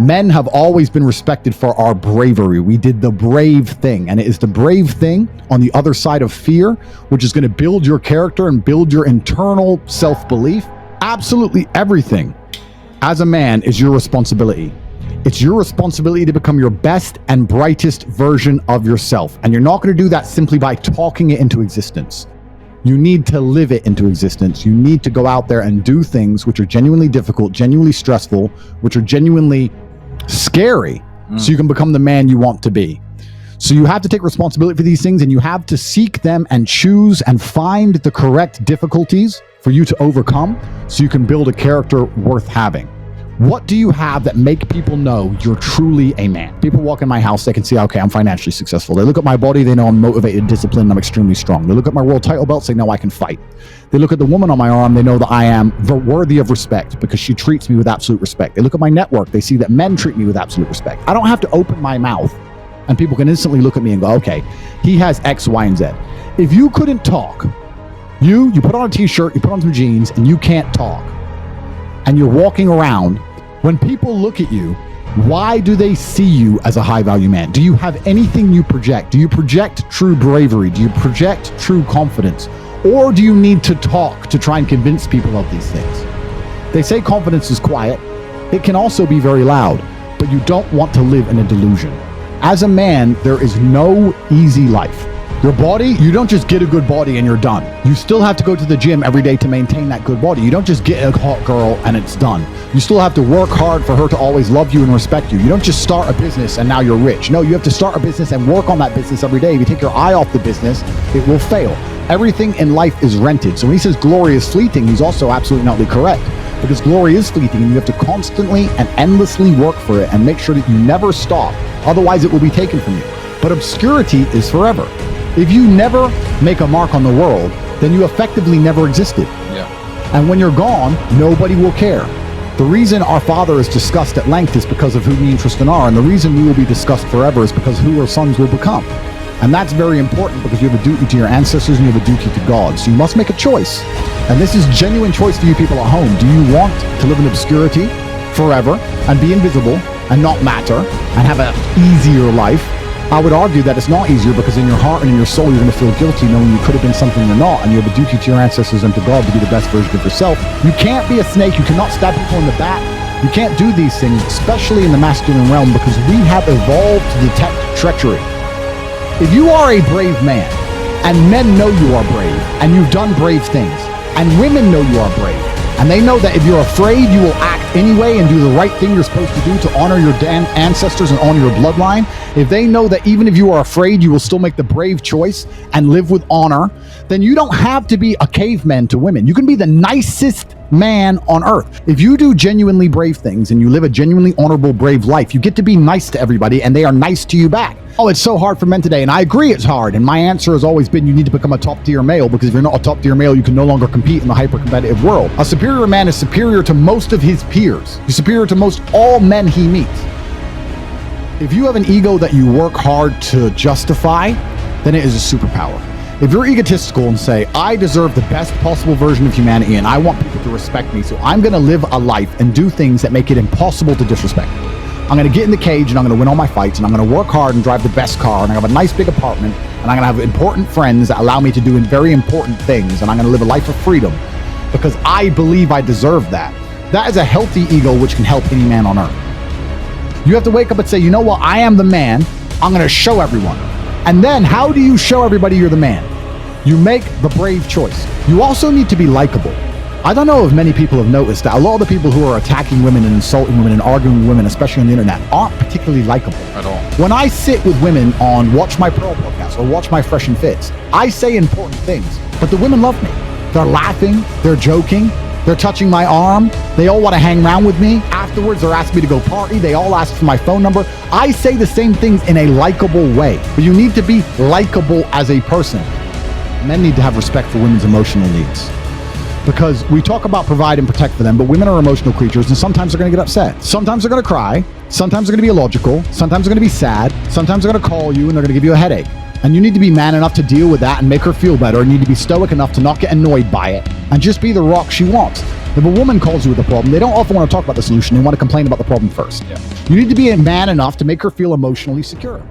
Men have always been respected for our bravery. We did the brave thing, and it is the brave thing on the other side of fear, which is going to build your character and build your internal self-belief. Absolutely everything as a man is your responsibility. It's your responsibility to become your best and brightest version of yourself. And you're not going to do that simply by talking it into existence. You need to live it into existence. You need to go out there and do things which are genuinely difficult, genuinely stressful, which are genuinely scary, so you can become the man you want to be. So you have to take responsibility for these things, and you have to seek them and choose and find the correct difficulties for you to overcome so you can build a character worth having. What do you have that make people know you're truly a man? People walk in my house, they can see, okay, I'm financially successful. They look at my body, they know I'm motivated, disciplined, I'm extremely strong. They look at my world title belts, they know I can fight. They look at the woman on my arm, they know that I am worthy of respect because she treats me with absolute respect. They look at my network, they see that men treat me with absolute respect. I don't have to open my mouth and people can instantly look at me and go, okay, he has X, Y, and Z. If you couldn't talk, you put on a t-shirt, you put on some jeans, and you can't talk, and you're walking around, when people look at you, why do they see you as a high-value man? Do you have anything you project? Do you project true bravery? Do you project true confidence? Or do you need to talk to try and convince people of these things? They say confidence is quiet. It can also be very loud, but you don't want to live in a delusion. As a man, there is no easy life. Your body, you don't just get a good body and you're done. You still have to go to the gym every day to maintain that good body. You don't just get a hot girl and it's done. You still have to work hard for her to always love you and respect you. You don't just start a business and now you're rich. No, you have to start a business and work on that business every day. If you take your eye off the business, it will fail. Everything in life is rented. So when he says glory is fleeting, he's also absolutely not correct, because glory is fleeting and you have to constantly and endlessly work for it and make sure that you never stop. Otherwise it will be taken from you. But obscurity is forever. If you never make a mark on the world, then you effectively never existed. Yeah. And when you're gone, nobody will care. The reason our Father is discussed at length is because of who me and Tristan are, and the reason we will be discussed forever is because who our sons will become. And that's very important because you have a duty to your ancestors and you have a duty to God. So you must make a choice. And this is genuine choice to you people at home. Do you want to live in obscurity forever and be invisible and not matter and have an easier life? I would argue that it's not easier, because in your heart and in your soul, you're going to feel guilty knowing you could have been something you're not, and you have a duty to your ancestors and to God to be the best version of yourself. You can't be a snake. You cannot stab people in the back. You can't do these things, especially in the masculine realm, because we have evolved to detect treachery. If you are a brave man, and men know you are brave, and you've done brave things, and women know you are brave, and they know that if you're afraid, you will act anyway and do the right thing you're supposed to do to honor your damn ancestors and honor your bloodline. If they know that even if you are afraid, you will still make the brave choice and live with honor, then you don't have to be a caveman to women. You can be the nicest man on earth. If you do genuinely brave things and you live a genuinely honorable, brave life, you get to be nice to everybody and they are nice to you back. Oh, it's so hard for men today, and I agree it's hard. And my answer has always been you need to become a top-tier male, because if you're not a top-tier male, you can no longer compete in the hyper-competitive world. A superior man is superior to most of his peers. He's superior to most all men he meets. If you have an ego that you work hard to justify, then it is a superpower. If you're egotistical and say, I deserve the best possible version of humanity and I want people to respect me, so I'm going to live a life and do things that make it impossible to disrespect me. I'm going to get in the cage and I'm going to win all my fights, and I'm going to work hard and drive the best car, and I have a nice big apartment, and I'm going to have important friends that allow me to do very important things, and I'm going to live a life of freedom because I believe I deserve that. That is a healthy ego which can help any man on earth. You have to wake up and say, you know what, I am the man. I'm going to show everyone. And then how do you show everybody you're the man? You make the brave choice. You also need to be likable. I don't know if many people have noticed that a lot of the people who are attacking women and insulting women and arguing with women, especially on the internet, aren't particularly likable. At all. When I sit with women on Watch My Pearl podcast or Watch My Fresh and Fits, I say important things, but the women love me. They're laughing, they're joking, they're touching my arm, they all want to hang around with me. Afterwards, they're asking me to go party, they all ask for my phone number. I say the same things in a likable way, but you need to be likable as a person. Men need to have respect for women's emotional needs. Because we talk about provide and protect for them, but women are emotional creatures, and sometimes they're going to get upset. Sometimes they're going to cry. Sometimes they're going to be illogical. Sometimes they're going to be sad. Sometimes they're going to call you and they're going to give you a headache. And you need to be man enough to deal with that and make her feel better. You need to be stoic enough to not get annoyed by it and just be the rock she wants. If a woman calls you with a problem, they don't often want to talk about the solution. They want to complain about the problem first. You need to be a man enough to make her feel emotionally secure.